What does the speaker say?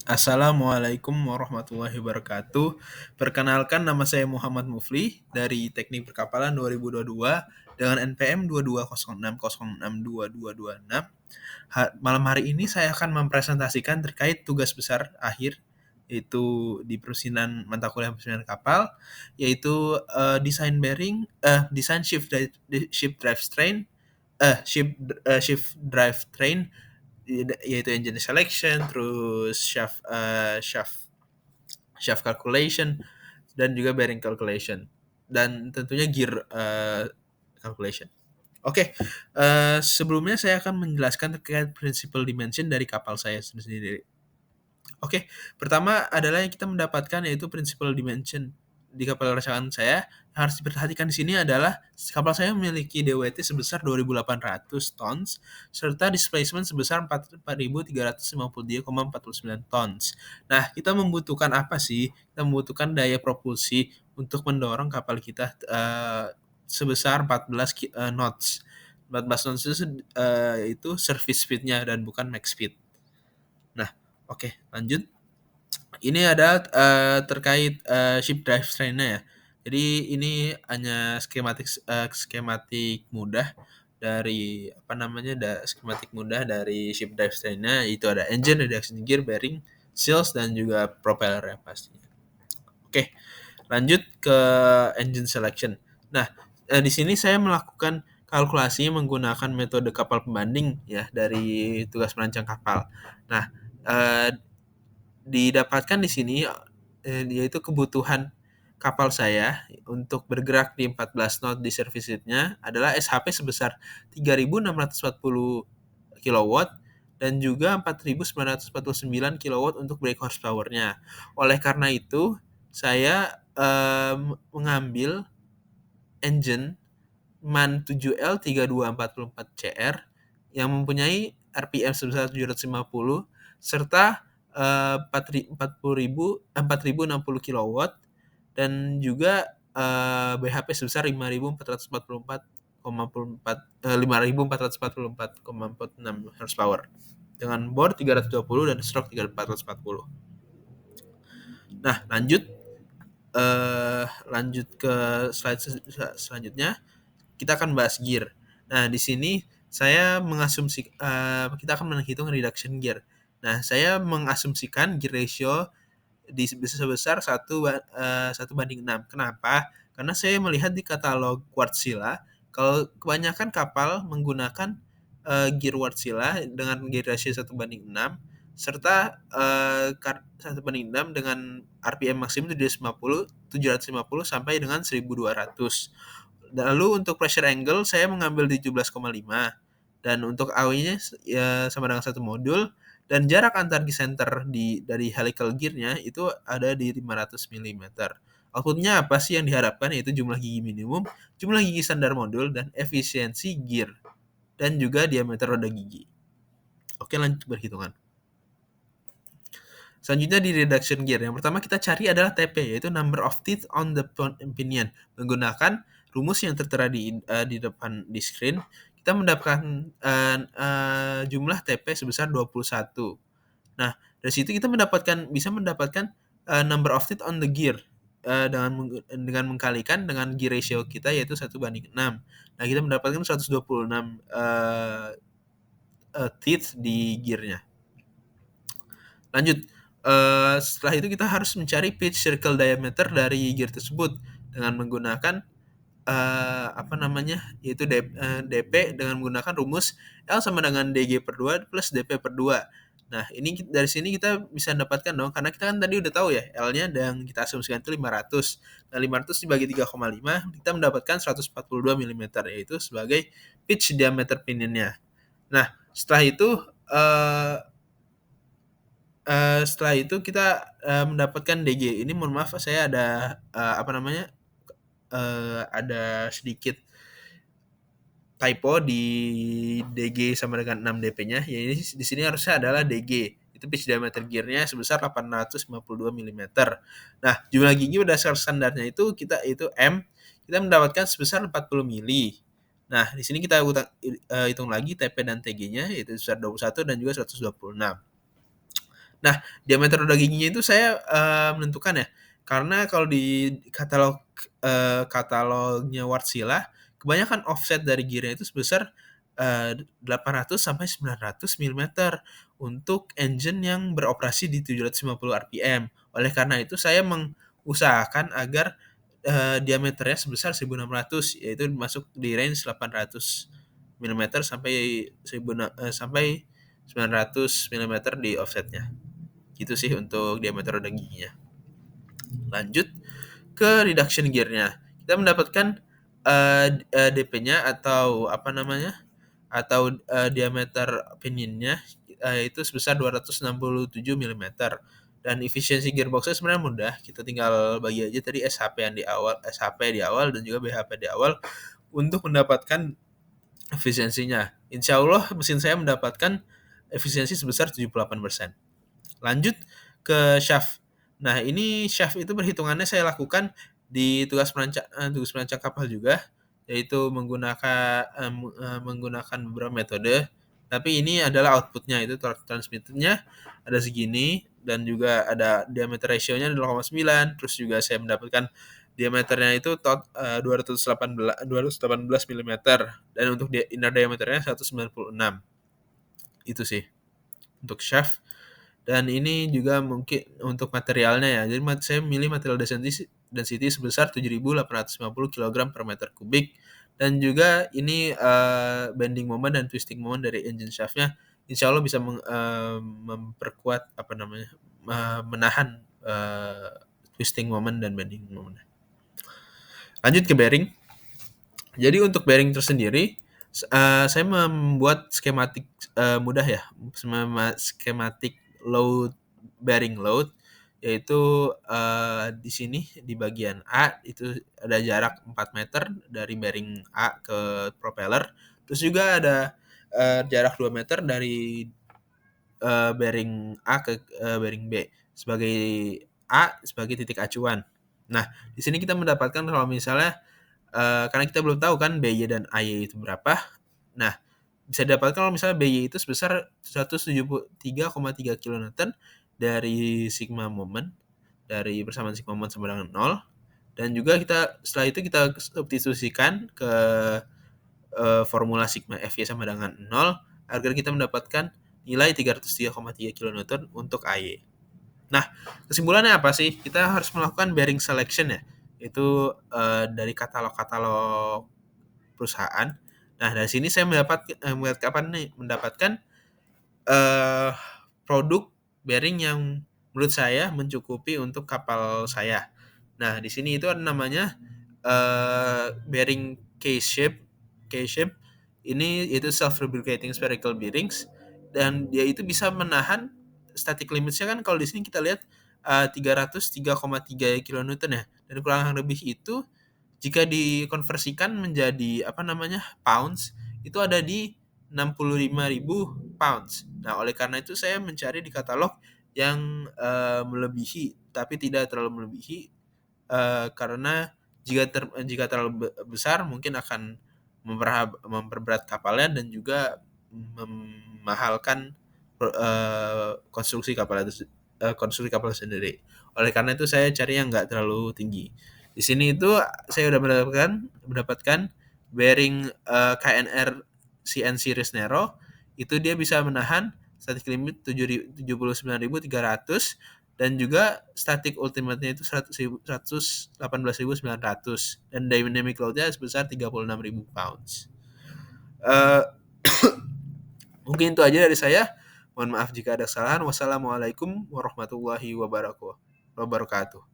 Assalamualaikum warahmatullahi wabarakatuh. Perkenalkan nama saya Muhammad Mufli dari Teknik Perkapalan 2022 dengan NPM 220606622226. Malam hari ini saya akan mempresentasikan terkait tugas besar akhir yaitu di perusinan mata kuliah perusinan kapal yaitu desain ship drive train shift drive train yaitu engine selection, terus shaft calculation dan juga bearing calculation dan tentunya gear calculation. Oke, sebelumnya saya akan menjelaskan terkait principal dimension dari kapal saya sendiri. Oke, pertama adalah yang kita mendapatkan yaitu principal dimension di kapal raksasa saya. Yang harus diperhatikan di sini adalah kapal saya memiliki DWT sebesar 2.800 tons serta displacement sebesar 4.353,49 tons. Nah, kita membutuhkan apa sih? Kita membutuhkan daya propulsi untuk mendorong kapal kita sebesar 14 knots. 14 knots itu surface speed-nya dan bukan max speed. Nah, oke, lanjut. Ini ada terkait ship drive train-nya ya. Jadi ini hanya skematik mudah dari apa namanya skematik mudah dari ship drive train-nya, itu ada engine, reduction gear, bearing, seals dan juga propeller ya pastinya. Oke, lanjut ke engine selection. Nah, di sini saya melakukan kalkulasi menggunakan metode kapal pembanding ya dari tugas merancang kapal. Nah, eh, didapatkan di sini yaitu kebutuhan kapal saya untuk bergerak di 14 knot di service nya adalah SHP sebesar 3.640 kilowatt dan juga 4.949 kilowatt untuk brake horsepower-nya. Oleh karena itu, saya mengambil engine MAN 7L 3244CR yang mempunyai RPM sebesar 750 serta 4.060 kilowatt dan juga BHP sebesar 5.444,46 horsepower dengan bore 320 dan stroke 440. Nah, lanjut ke slide selanjutnya, kita akan bahas gear. Nah, di sini kita akan menghitung reduction gear. Nah, saya mengasumsikan gear ratio sebesar 1:6. Kenapa? Karena saya melihat di katalog Wärtsilä, kalau kebanyakan kapal menggunakan gear Wärtsilä dengan gear ratio 1:6 serta 1:6 dengan RPM maksimum 750 sampai dengan 1.200. Lalu untuk pressure angle saya mengambil 17,5 dan untuk AW-nya ya sama dengan satu modul dan jarak antar center dari helical gear-nya itu ada di 500 mm. Outputnya apa sih yang diharapkan yaitu jumlah gigi minimum, jumlah gigi standar modul dan efisiensi gear dan juga diameter roda gigi. Oke, lanjut berhitungan. Selanjutnya di reduction gear. Yang pertama kita cari adalah TP, yaitu number of teeth on the pinion. Menggunakan rumus yang tertera di depan di screen, kita mendapatkan jumlah TP sebesar 21. Nah, dari situ kita bisa mendapatkan number of teeth on the gear dengan mengkalikan dengan gear ratio kita yaitu 1:6. Nah, kita mendapatkan 126 teeth di gearnya. Lanjut, setelah itu kita harus mencari pitch circle diameter dari gear tersebut dengan menggunakan yaitu DP dengan menggunakan rumus L sama dengan DG per 2 plus DP per 2. Nah, ini dari sini kita bisa dapatkan dong, karena kita kan tadi udah tahu ya, L-nya yang kita asumsikan itu 500. Nah, 500 dibagi 3,5, kita mendapatkan 142 mm, yaitu sebagai pitch diameter pinionnya. Nah, setelah itu kita mendapatkan DG. Ini mohon maaf saya ada ada sedikit typo di DG sama dengan 6 DP-nya. Ya ini di sini harusnya adalah DG. Itu pitch diameter gear-nya sebesar 852 mm. Nah, jumlah gigi berdasarkan standarnya itu M, kita mendapatkan sebesar 40 mili. Nah, di sini kita hitung lagi TP dan TG-nya yaitu sebesar 21 dan juga 126. Nah, diameter roda giginya itu saya, menentukan ya, karena kalau di katalognya Wärtsilä, kebanyakan offset dari gear-nya itu sebesar, 800 sampai 900 milimeter untuk engine yang beroperasi di 750 RPM. Oleh karena itu saya mengusahakan agar, diameternya sebesar 1600, yaitu masuk di range 800 milimeter sampai sampai 900 milimeter di offsetnya. Gitu sih untuk diameter roda giginya. Lanjut ke reduction gear-nya. Kita mendapatkan DP-nya atau apa namanya? Atau diameter pinion-nya itu sebesar 267 milimeter. Dan efisiensi gearbox-nya sebenarnya mudah. Kita tinggal bagi aja tadi SHP di awal dan juga BHP di awal untuk mendapatkan efisiensinya. Insya Allah mesin saya mendapatkan efisiensi sebesar 78%. Lanjut ke shaft. Nah, ini shaft itu perhitungannya saya lakukan di tugas perancang kapal juga, yaitu menggunakan beberapa metode. Tapi ini adalah outputnya, itu torque transmitternya ada segini, dan juga ada diameter ratio-nya 0,9, terus juga saya mendapatkan diameternya itu 218 mm, dan untuk inner diameternya 196. Itu sih untuk shaft. Dan ini juga mungkin untuk materialnya ya. Jadi saya milih material density sebesar 7.850 kg per meter kubik. Dan juga ini bending moment dan twisting moment dari engine shaftnya insya Allah bisa memperkuat apa namanya, menahan twisting moment dan bending moment. Lanjut ke bearing. Jadi untuk bearing tersendiri, saya membuat skematik mudah ya, skematik load bearing load, yaitu di sini di bagian A itu ada jarak 4 meter dari bearing A ke propeller, terus juga ada jarak 2 meter dari bearing A ke bearing B sebagai sebagai titik acuan. Nah, di sini kita mendapatkan kalau misalnya karena kita belum tahu kan BY dan AY itu berapa. Nah, bisa didapatkan kalau misalnya BY itu sebesar 173,3 kN dari sigma moment, dari persamaan sigma moment sama dengan 0. Dan juga setelah itu kita substitusikan ke formula sigma FY sama dengan 0 agar kita mendapatkan nilai 303,3 kN untuk AY. Nah, kesimpulannya apa sih? Kita harus melakukan bearing selection ya, itu dari katalog-katalog perusahaan. Nah, dari sini saya mendapatkan produk bearing yang menurut saya mencukupi untuk kapal saya. Nah, di sini itu ada namanya bearing K-shape. K-shape ini itu self-lubricating spherical bearings, dan dia itu bisa menahan static limitsnya kan kalau di sini kita lihat 303,3 kN ya. Dan kurang lebih itu jika dikonversikan menjadi apa namanya pounds itu ada di 65.000 pounds. Nah, oleh karena itu saya mencari di katalog yang melebihi tapi tidak terlalu melebihi, karena jika terlalu besar mungkin akan memperberat kapalnya dan juga memahalkan konstruksi kapal sendiri. Oleh karena itu saya cari yang nggak terlalu tinggi. Di sini itu saya udah mendapatkan bearing KNR CN series Nero, itu dia bisa menahan static limit 79.300 dan juga static ultimate-nya itu 118.900 dan dynamic load-nya sebesar 36.000 pounds. Mungkin itu aja dari saya. Mohon maaf jika ada kesalahan. Wassalamualaikum warahmatullahi wabarakatuh.